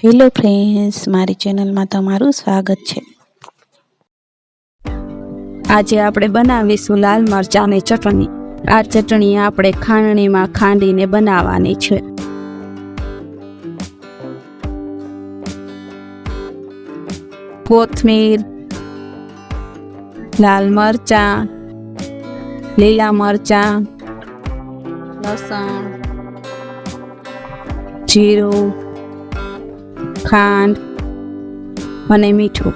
Hello friends, મારી ચેનલમાં તમારું સ્વાગત છે। આજે આપણે બનાવીશું લાલ મરચાંની ચટણી। આ ચટણી આપણે ખાંડણીમાં ખાંડીને બનાવવાની છે। કોથમીર, લાલ મરચાં, લીલા મરચાં, લસણ, જીરું, ખાંડ અને મીઠું।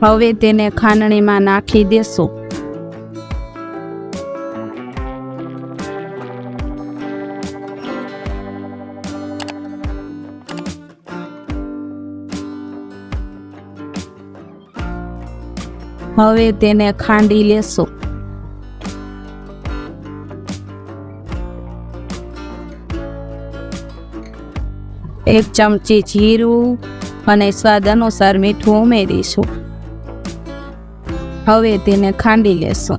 હવે તેને ખાંડણીમાં નાખી દેશું। હવે તેને ખાંડી લેશું। એક ચમચી જીરું અને સ્વાદ અનુસાર મીઠું ઉમેરીશું। હવે તેને ખાંડી લેશું।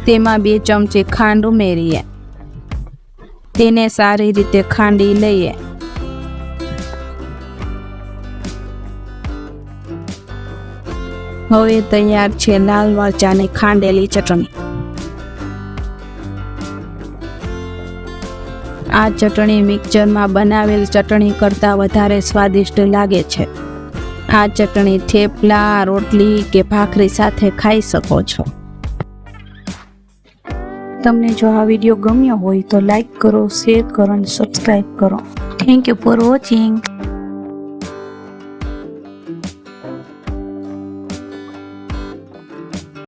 તેમાં 2 ચમચી ખાંડ ઉમેરીએ। તેને સારી રીતે ખાંડી લઈએ। હવે તૈયાર છે લાલ મરચાંની ખાંડેલી ચટણી। આ ચટણી મિક્સરમાં બનાવેલ ચટણી કરતાં વધારે સ્વાદિષ્ટ લાગે છે। આ ચટણી થેપલા, રોટલી કે ભાખરી સાથે ખાઈ શકો છો। તમને જો આ વિડીયો ગમ્યો હોય તો લાઈક કરો, શેર કરો અને સબસ્ક્રાઈબ કરો। Thank you for watching.